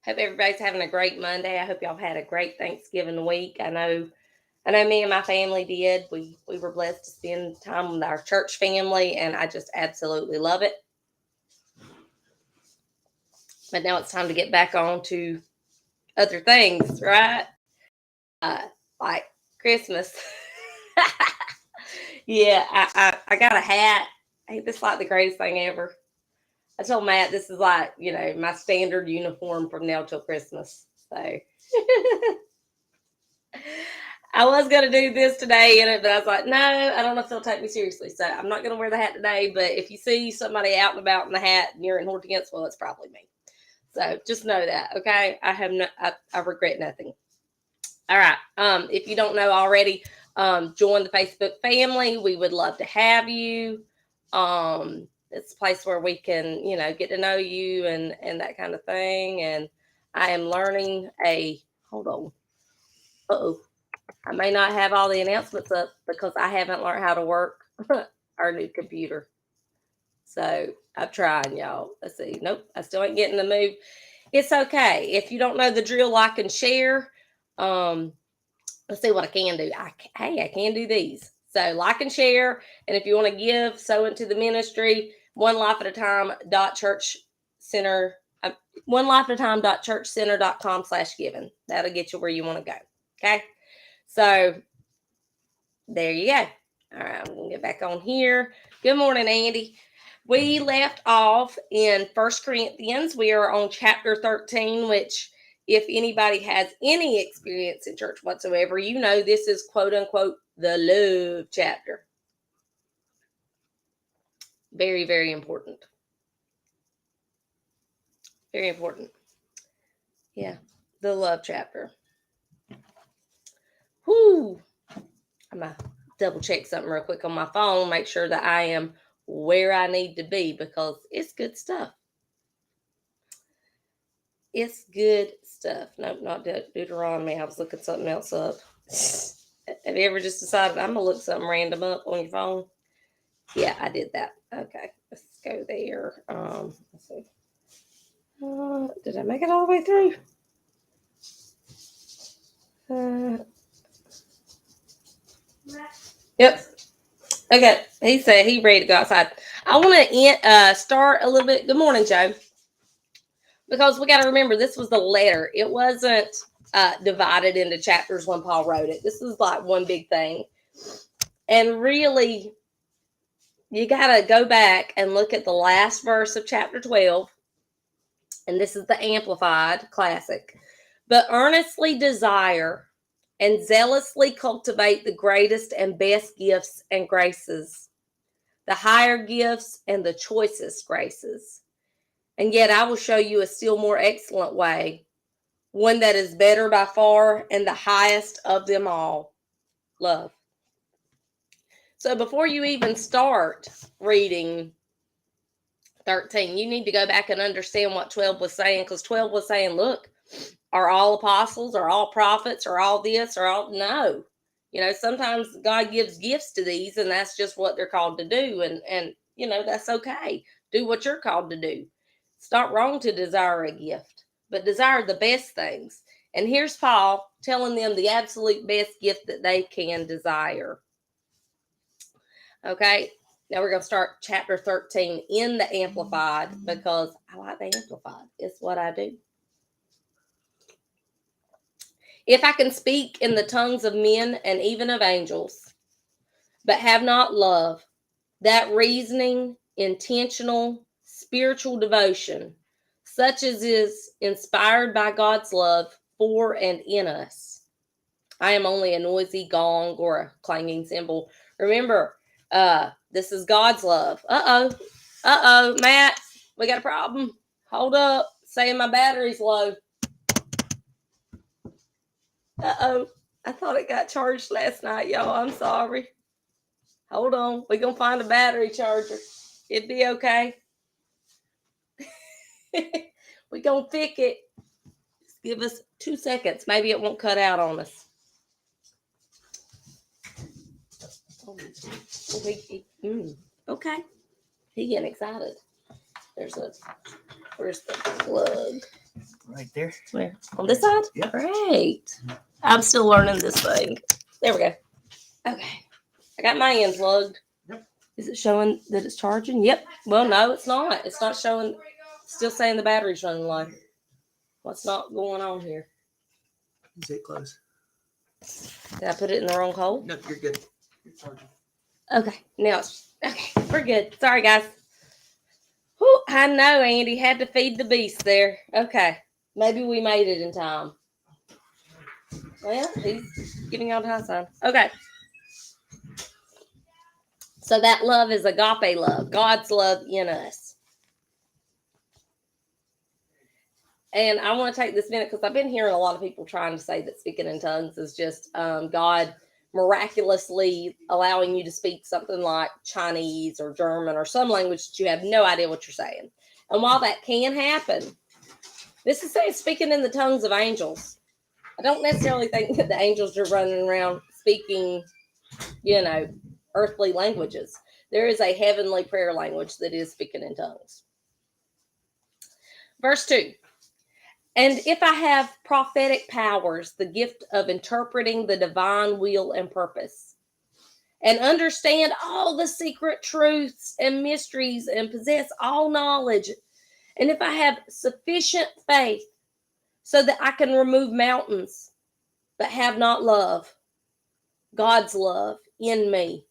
Hope everybody's having a great Monday. I hope y'all had a great Thanksgiving week. I know me and my family did. We were blessed to spend time with our church family, and I just absolutely love it. But now it's time to get back on to other things, right? Like Christmas. Yeah, I got a hat. Hey, this is like the greatest thing ever. I told Matt this is like, my standard uniform from now till Christmas. So I was gonna do this today in it, but I was like, no, I don't know if they'll take me seriously. So I'm not gonna wear the hat today. But if you see somebody out and about in the hat and you're in Hortense, well, it's probably me. So just know that, okay? I regret nothing. All right. If you don't know already, join the Facebook family. We would love to have you. It's a place where we can, get to know you and that kind of thing. And I am learning hold on. Uh-oh. I may not have all the announcements up because I haven't learned how to work our new computer. So I'm trying, y'all. Let's see. Nope, I still ain't getting the move. It's okay. If you don't know the drill, like and share. Let's see what I can do. I can do these. So like and share. And if you want to give, sow into the ministry, one life at a time church center, one life at a time churchcenter.com/giving. That'll get you where you want to go. Okay. So there you go. All right, I'm gonna get back on here. Good morning, Andy. We left off in 1 Corinthians. We are on chapter 13, which, if anybody has any experience in church whatsoever, this is quote unquote the love chapter. Very, very important. Very important. Yeah, the love chapter. Whoo. I'm going to double check something real quick on my phone, make sure that I am where I need to be because it's good stuff. It's good stuff. Nope, not Deuteronomy. I was looking something else up. Have you ever just decided I'm going to look something random up on your phone? Yeah, I did that. Okay, let's go there. Let's see. Did I make it all the way through? Yep. Okay, he said he ready to go outside. I want to start a little bit. Good morning, Joe. Because we got to remember, this was the letter. It wasn't divided into chapters when Paul wrote it. This is like one big thing. And really, you got to go back and look at the last verse of chapter 12. And this is the Amplified Classic. But earnestly desire and zealously cultivate the greatest and best gifts and graces, the higher gifts and the choicest graces. And yet I will show you a still more excellent way, one that is better by far and the highest of them all, love. So before you even start reading 13, you need to go back and understand what 12 was saying, because 12 was saying, look, are all apostles, are all prophets, are all this, or all, no. Sometimes God gives gifts to these, and that's just what they're called to do. And that's okay. Do what you're called to do. It's not wrong to desire a gift, but desire the best things. And here's Paul telling them the absolute best gift that they can desire. Okay, now we're going to start chapter 13 in the Amplified because I like the Amplified. It's what I do. If I can speak in the tongues of men and even of angels, but have not love, that reasoning, intentional, spiritual devotion, such as is inspired by God's love for and in us, I am only a noisy gong or a clanging cymbal. Remember, this is God's love. Uh-oh, Matt, we got a problem. Hold up, saying my battery's low. Uh-oh, I thought it got charged last night, y'all. I'm sorry. Hold on, we're going to find a battery charger. It'd be okay. We're going to fix it. Just give us 2 seconds. Maybe it won't cut out on us. Okay. He getting excited. Where's the plug? Right there. Where? On this side? Yep. Great. I'm still learning this thing. There we go. Okay. I got my end plugged. Yep. Is it showing that it's charging? Yep. Well, no, it's not. It's not showing. Still saying the battery's running low. What's not going on here? Is it close? Did I put it in the wrong hole? No, you're good. You're charging. Okay. Now it's okay. We're good. Sorry, guys. Whew, I know Andy had to feed the beast there. Okay. Maybe we made it in time. Well, he's giving out a high sign. Okay. So that love is agape love, God's love in us. And I want to take this minute because I've been hearing a lot of people trying to say that speaking in tongues is just God miraculously allowing you to speak something like Chinese or German or some language that you have no idea what you're saying. And while that can happen, this is saying speaking in the tongues of angels. I don't necessarily think that the angels are running around speaking, earthly languages. There is a heavenly prayer language that is speaking in tongues. Verse 2. And if I have prophetic powers, the gift of interpreting the divine will and purpose, and understand all the secret truths and mysteries and possess all knowledge, and if I have sufficient faith so that I can remove mountains, but have not love, God's love in me,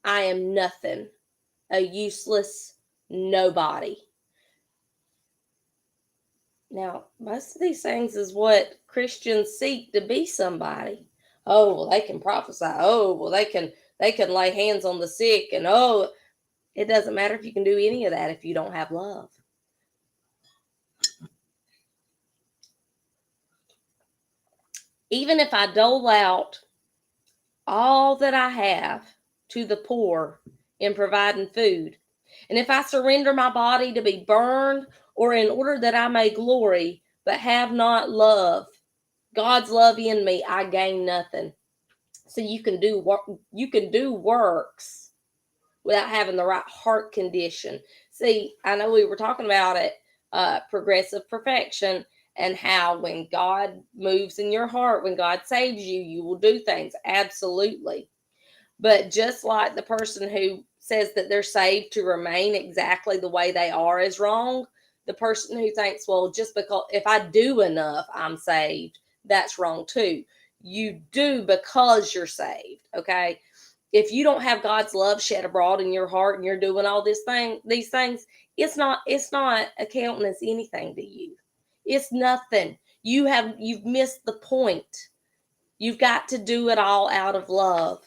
I am nothing, a useless nobody. Now, most of these things is what Christians seek to be somebody. Oh, well, they can prophesy. Oh, well, they can lay hands on the sick. And it doesn't matter if you can do any of that if you don't have love. Even if I dole out all that I have to the poor in providing food, and if I surrender my body to be burned or in order that I may glory, but have not love, God's love in me, I gain nothing. So you can do works without having the right heart condition. See, I know we were talking about it, progressive perfection, and how when God moves in your heart, when God saves you, you will do things. Absolutely. But just like the person who says that they're saved to remain exactly the way they are is wrong, the person who thinks, well, just because if I do enough, I'm saved, that's wrong too. You do because you're saved, okay? If you don't have God's love shed abroad in your heart and you're doing all these things, it's not accounting as anything to you. It's nothing. You've missed the point. You've got to do it all out of love.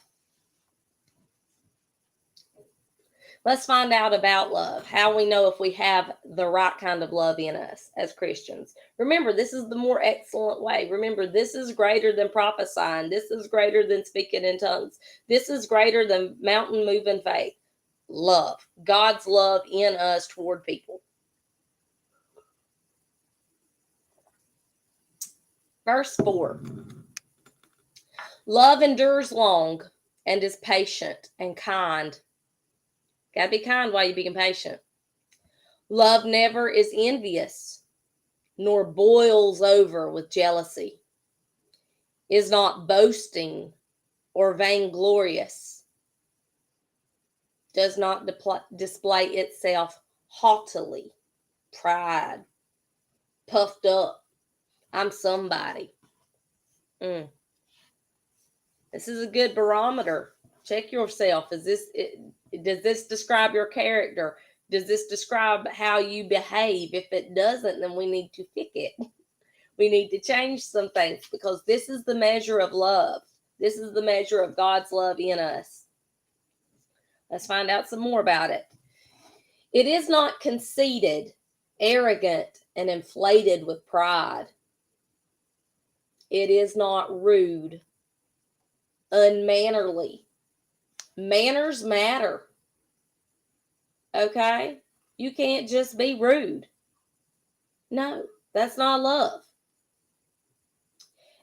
Let's find out about love, how we know if we have the right kind of love in us as Christians. Remember, this is the more excellent way. Remember, this is greater than prophesying. This is greater than speaking in tongues. This is greater than mountain moving faith. Love. God's love in us toward people. Verse 4. Love endures long and is patient and kind. Got to be kind while you're being patient. Love never is envious, nor boils over with jealousy, is not boasting or vainglorious, does not display itself haughtily, pride, puffed up. I'm somebody. This is a good barometer. Check yourself. Does this describe your character? Does this describe how you behave? If it doesn't, then we need to fix it. We need to change some things because this is the measure of love. This is the measure of God's love in us. Let's find out some more about it. It is not conceited, arrogant, and inflated with pride. It is not rude, unmannerly. Manners matter. Okay? You can't just be rude. No, that's not love.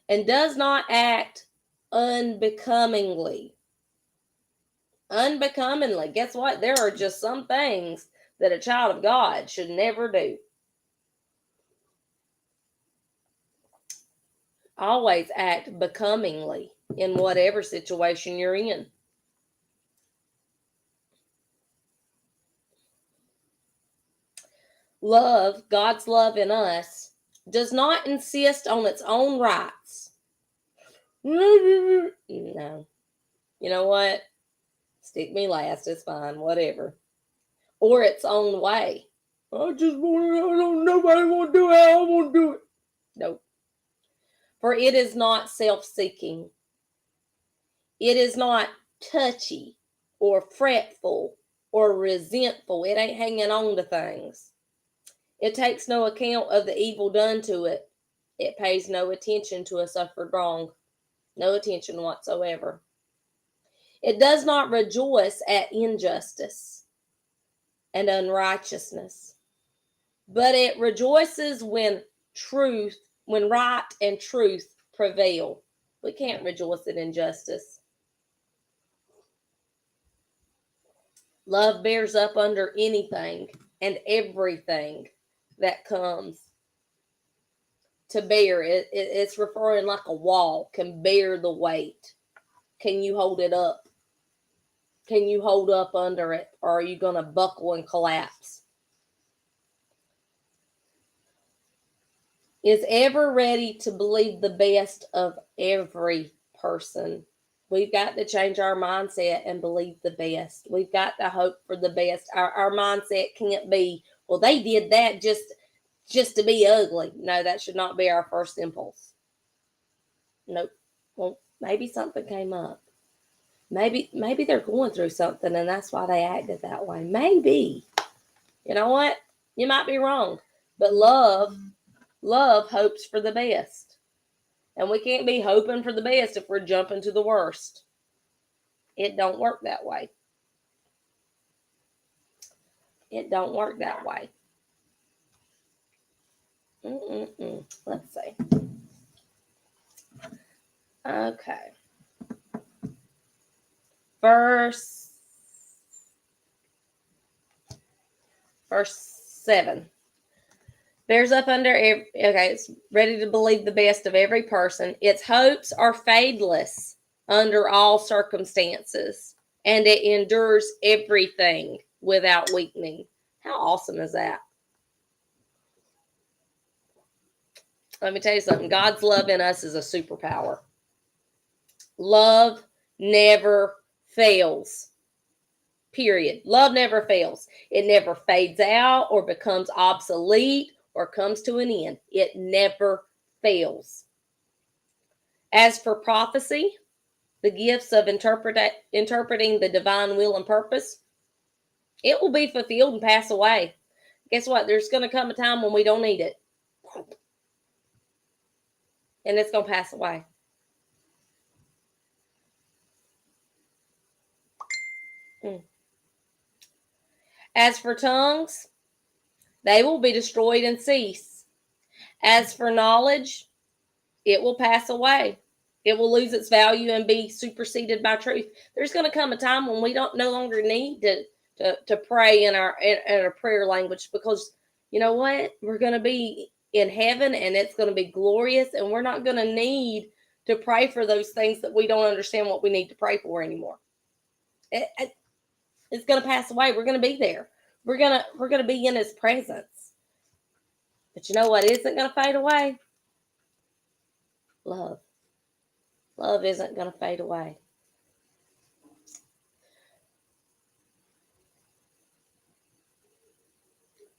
And does not act unbecomingly. Unbecomingly. Guess what? There are just some things that a child of God should never do. Always act becomingly in whatever situation you're in. Love, God's love in us, does not insist on its own rights. No. You know what? Stick me last, it's fine, whatever. Or its own way. I just want to, nobody want to do it, I want to do it. Nope. For it is not self-seeking. It is not touchy or fretful or resentful. It ain't hanging on to things. It takes no account of the evil done to it. It pays no attention to a suffered wrong. No attention whatsoever. It does not rejoice at injustice and unrighteousness, but it rejoices when right and truth prevail. We can't rejoice at injustice. Love bears up under anything and everything that comes to bear. It's referring like a wall can bear the weight. Can you hold it up? Can you hold up under it? Or are you going to buckle and collapse? Is ever ready to believe the best of every person. We've got to change our mindset and believe the best. We've got to hope for the best. Our mindset can't be, well, they did that just to be ugly. No, that should not be our first impulse. Nope. Well, maybe something came up. Maybe they're going through something and that's why they acted that way. Maybe. You know what? You might be wrong. But love hopes for the best. And we can't be hoping for the best if we're jumping to the worst. It don't work that way. It don't work that way. Let's see. Okay. Verse 7. Bears up under it's ready to believe the best of every person. Its hopes are fadeless under all circumstances, and it endures everything without weakening. How awesome is that? Let me tell you something. God's love in us is a superpower. Love never fails. Period. Love never fails. It never fades out or becomes obsolete or comes to an end. It never fails. As for prophecy, the gifts of interpreting the divine will and purpose, it will be fulfilled and pass away. Guess what? There's going to come a time when we don't need it. And it's going to pass away. As for tongues, they will be destroyed and cease. As for knowledge, it will pass away. It will lose its value and be superseded by truth. There's going to come a time when we don't no longer need to pray in our prayer language, because you know what? We're going to be in heaven and it's going to be glorious, and we're not going to need to pray for those things that we don't understand what we need to pray for anymore. It's going to pass away. We're going to be there. We're going to be in his presence. But you know what isn't going to fade away? Love. Love isn't going to fade away.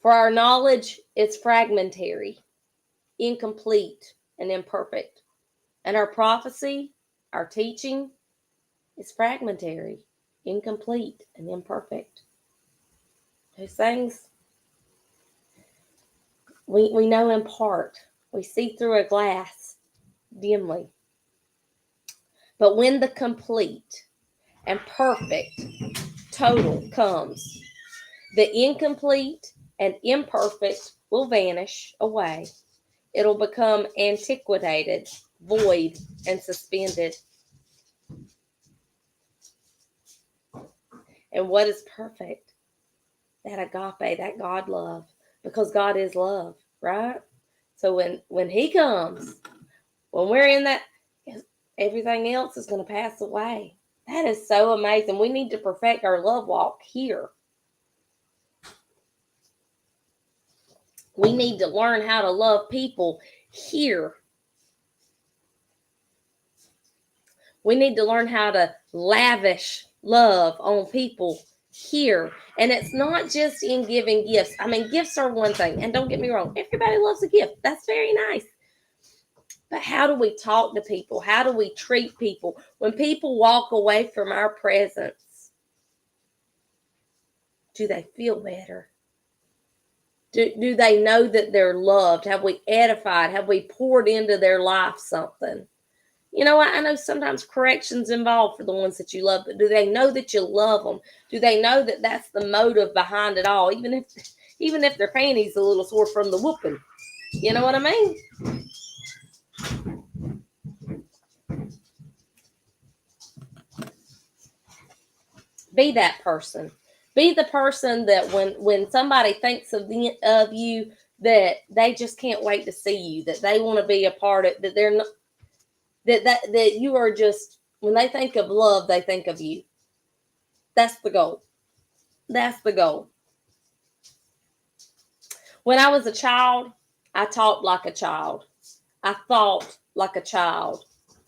For our knowledge is fragmentary, incomplete, and imperfect. And our prophecy, our teaching, is fragmentary, incomplete, and imperfect. Those things we know in part. We see through a glass dimly. But when the complete and perfect total comes, the incomplete and imperfect will vanish away. It'll become antiquated, void, and suspended. And what is perfect? That agape, that God love. Because God is love, right? So when he comes, When we're in that, everything else is going to pass away. That is so amazing. We need to perfect our love walk here. We need to learn how to love people here. We need to learn how to lavish love on people here. And it's not just in giving gifts. I mean, gifts are one thing. And don't get me wrong, everybody loves a gift. That's very nice. But how do we talk to people? How do we treat people? When people walk away from our presence, do they feel better? Do they know that they're loved? Have we edified? Have we poured into their life something? You know what? I know sometimes correction's involved for the ones that you love, but do they know that you love them? Do they know that that's the motive behind it all? Even if their panties a little sore from the whooping. You know what I mean? Be that person. Be the person that when somebody thinks of you, that they just can't wait to see you, that they want to be a part of, that they're not, that you are just, when they think of love, they think of you. That's the goal. That's the goal. When I was a child, I talked like a child. I thought like a child.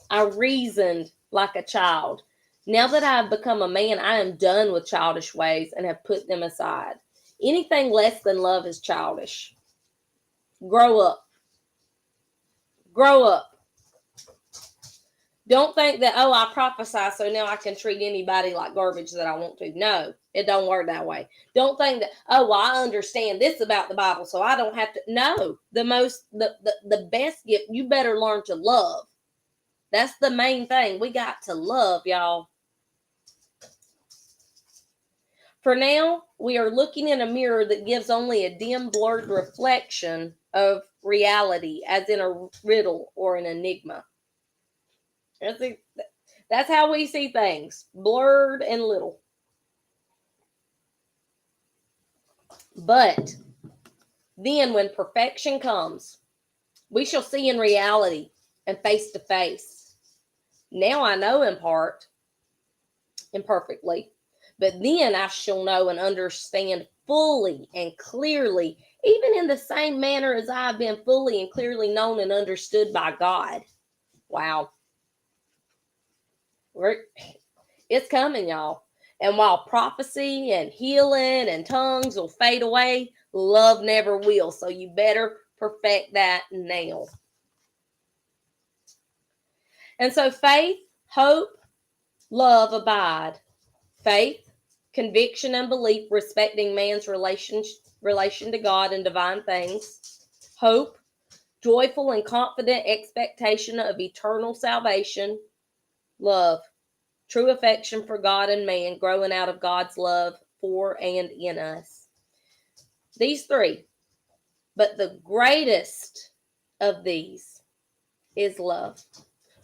I reasoned like a child. Now that I've become a man, I am done with childish ways and have put them aside. Anything less than love is childish. Grow up. Grow up. Don't think that, oh, I prophesy, so now I can treat anybody like garbage that I want to. No, it don't work that way. Don't think that, oh, well, I understand this about the Bible, so I don't have to. No, the best gift, you better learn to love. That's the main thing. We got to love, y'all. For now, we are looking in a mirror that gives only a dim, blurred reflection of reality, as in a riddle or an enigma. That's how we see things, blurred and little. But then when perfection comes, we shall see in reality and face to face. Now I know in part, imperfectly, but then I shall know and understand fully and clearly, even in the same manner as I have been fully and clearly known and understood by God. Wow. It's coming, y'all. And while prophecy and healing and tongues will fade away, love never will. So you better perfect that now. And so faith, hope, love abide. Faith, conviction, and belief respecting man's relation to God and divine things. Hope, joyful and confident expectation of eternal salvation. Love, true affection for God and man, growing out of God's love for and in us. These three. But the greatest of these is love.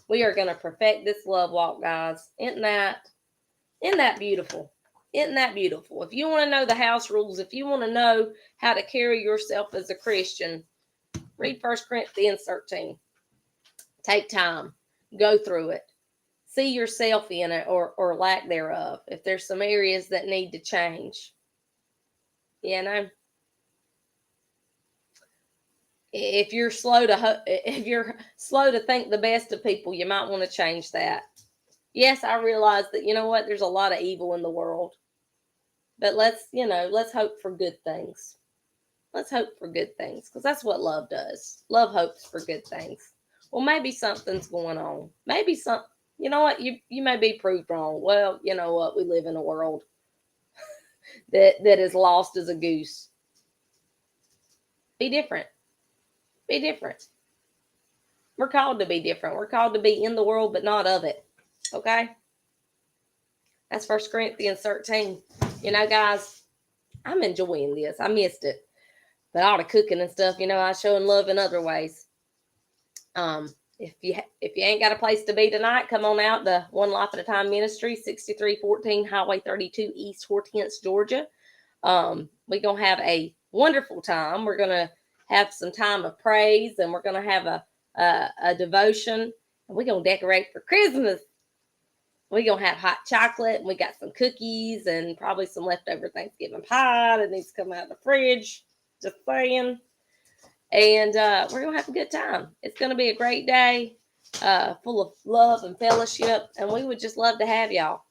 We are going to perfect this love walk, guys. Isn't that beautiful? Isn't that beautiful? If you want to know the house rules, if you want to know how to carry yourself as a Christian, read 1 Corinthians 13. Take time. Go through it. See yourself in it or lack thereof. If there's some areas that need to change. You know? If you're slow to think the best of people, you might want to change that. Yes, I realize that, you know what, there's a lot of evil in the world. But let's hope for good things. Let's hope for good things, because that's what love does. Love hopes for good things. Well, maybe something's going on. Maybe you know what, you may be proved wrong. Well, you know what, we live in a world that is lost as a goose. Be different. Be different. We're called to be different. We're called to be in the world, but not of it. Okay? That's 1 Corinthians 13. You know, guys, I'm enjoying this. I missed it. But all the cooking and stuff, I was showing love in other ways. If you ain't got a place to be tonight, come on out to One Life at a Time Ministry, 6314 Highway 32 East Hortense, Georgia. We're going to have a wonderful time. We're going to have some time of praise, and we're going to have a devotion, and we're gonna decorate for Christmas. We're gonna have hot chocolate, and we got some cookies and probably some leftover Thanksgiving pie that needs to come out of the fridge. Just saying. And we're gonna have a good time. It's gonna be a great day, full of love and fellowship, and we would just love to have y'all.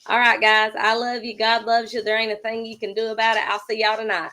All right, guys, I love you. God loves you. There ain't a thing you can do about it. I'll see y'all tonight.